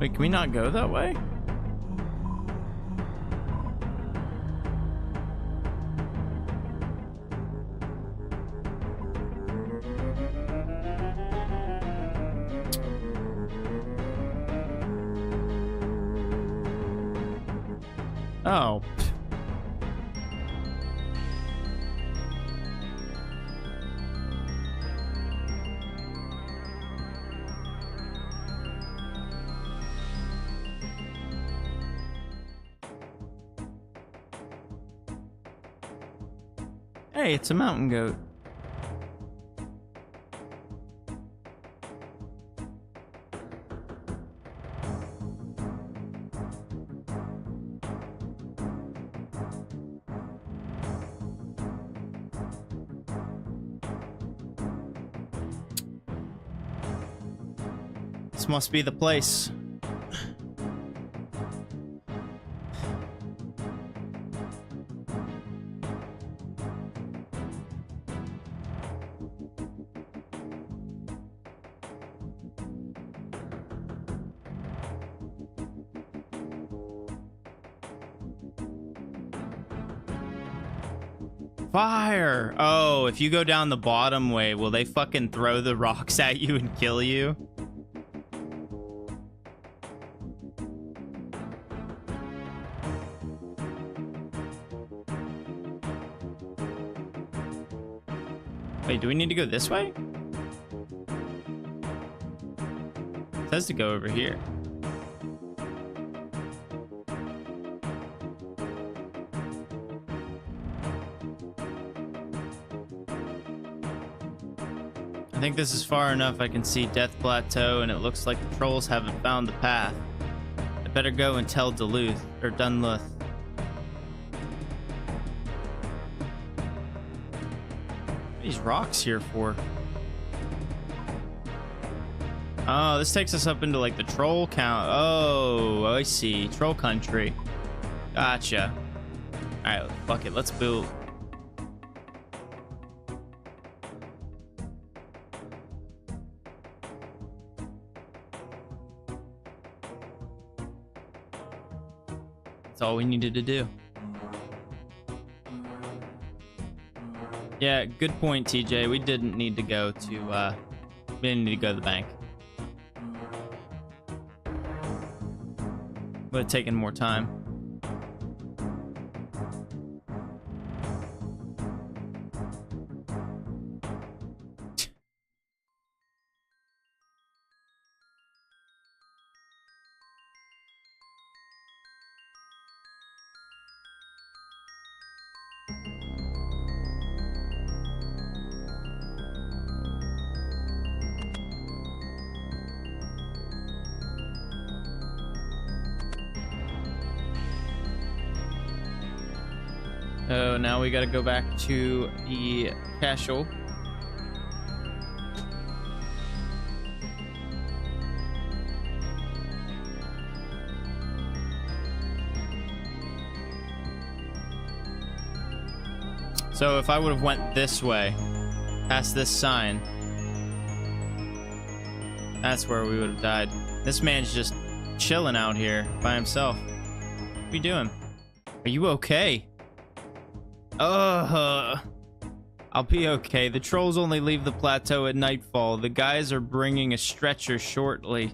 Wait, can we not go that way? Oh. Hey, it's a mountain goat. This must be the place. Fire! Oh, if you go down the bottom way, will they fucking throw the rocks at you and kill you? Wait, do we need to go this way? It says to go over here. I think this is far enough. I can see Death Plateau, and it looks like the trolls haven't found the path. I better go and tell Duluth, or Dunluth. What are these rocks here for? Oh, this takes us up into like the troll count. Oh, I see. Troll country. Gotcha. Alright, fuck it. Let's build. That's all we needed to do. Yeah, good point, TJ. We didn't need to go to, we didn't need to go to the bank. Would have taken more time. So now we gotta go back to the castle. So if I would have went this way, past this sign, that's where we would have died. This man's just chilling out here by himself. What are you doing? Are you okay? I'll be okay. The trolls only leave the plateau at nightfall. The guys are bringing a stretcher shortly.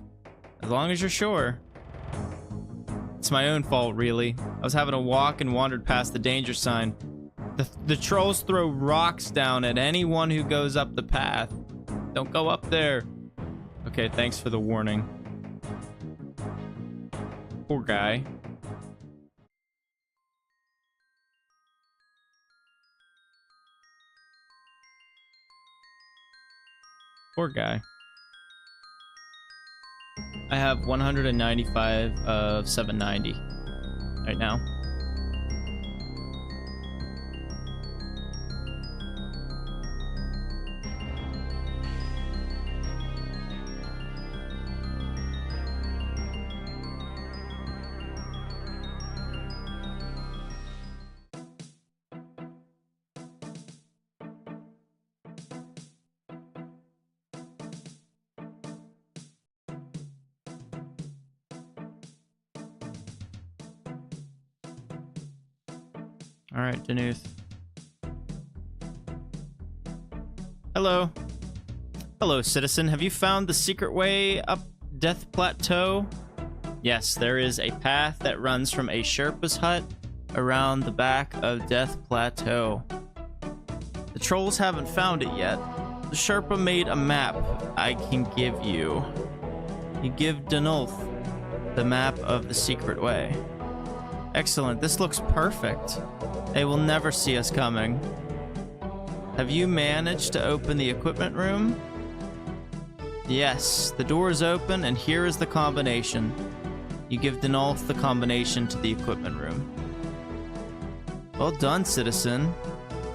As long as you're sure. It's my own fault, really. I was having a walk and wandered past the danger sign. The trolls throw rocks down at anyone who goes up the path. Don't go up there. Okay, thanks for the warning. Poor guy. Poor guy. I have 195 of 790 right now. All right, Danuth. Hello. Hello, citizen. Have you found the secret way up Death Plateau? Yes, there is a path that runs from a Sherpa's hut around the back of Death Plateau. The trolls haven't found it yet. The Sherpa made a map I can give you. You give Danulf the map of the secret way. Excellent. This looks perfect. They will never see us coming. Have you managed to open the equipment room? Yes, the door is open and here is the combination. You give Danulf the combination to the equipment room. Well done, citizen.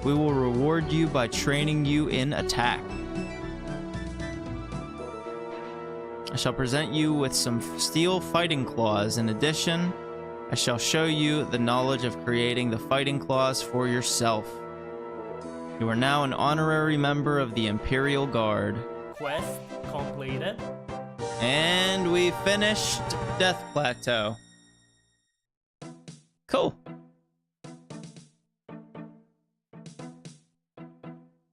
We will reward you by training you in attack. I shall present you with some steel fighting claws. In addition, I shall show you the knowledge of creating the fighting claws for yourself. You are now an honorary member of the Imperial Guard. Quest completed. And we finished Death Plateau. Cool.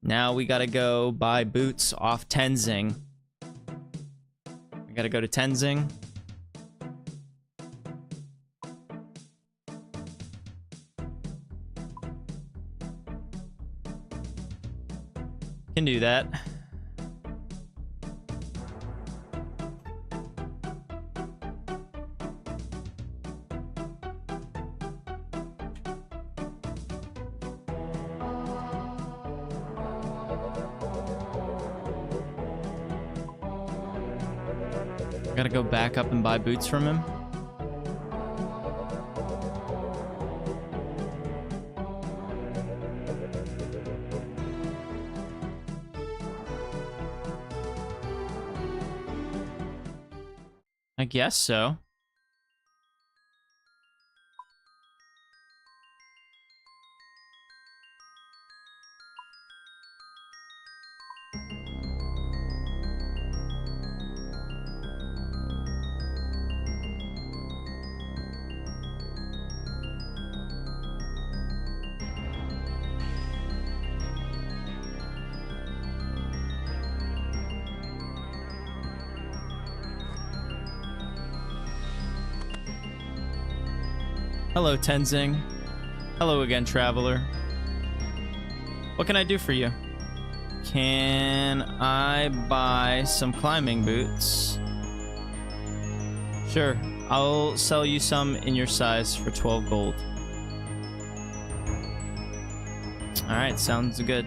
Now we gotta go buy boots off Tenzing. We gotta go to Tenzing. Can do that. Gotta go back up and buy boots from him. I guess so. Hello, Tenzing. Hello again, traveler. What can I do for you? Can I buy some climbing boots? Sure, I'll sell you some in your size for 12 gold. Alright, sounds good.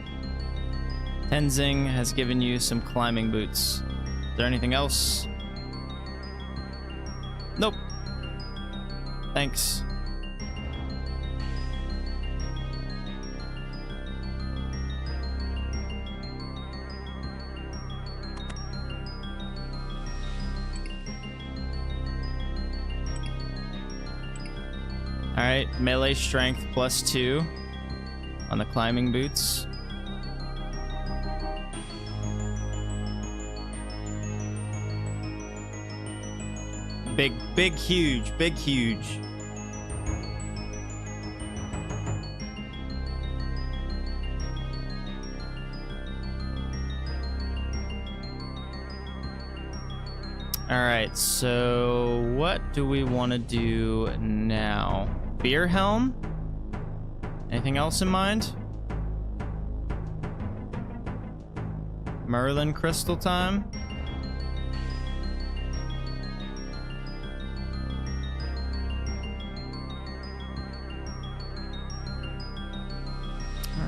Tenzing has given you some climbing boots. Is there anything else? Nope. Thanks. Alright, melee strength +2 on the climbing boots. Big, huge, big, huge. Alright, so what do we want to do now? Beer helm? Anything else in mind? Merlin crystal time?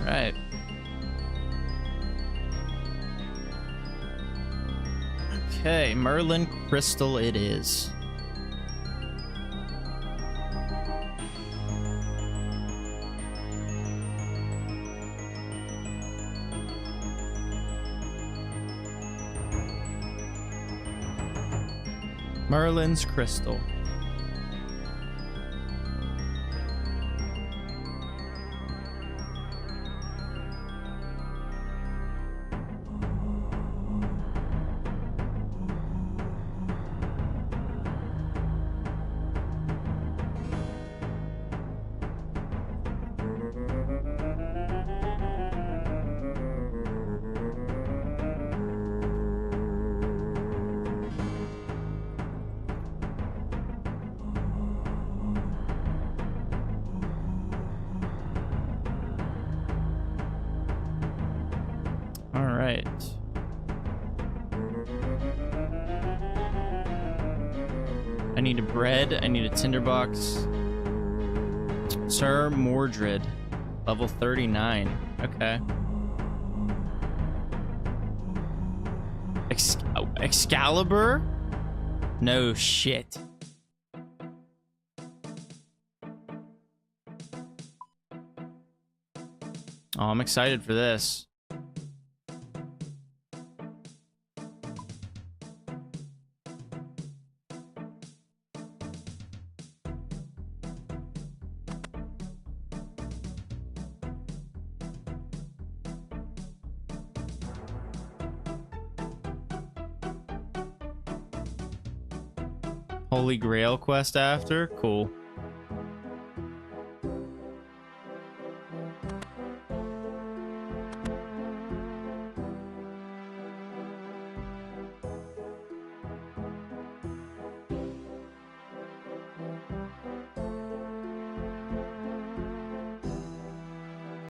Alright. Okay, Merlin Crystal it is. Merlin's Crystal. All right. I need a bread. I need a tinderbox. Sir Mordred, level 39. Okay. Excalibur? No shit. Oh, I'm excited for this. Holy Grail quest after? Cool.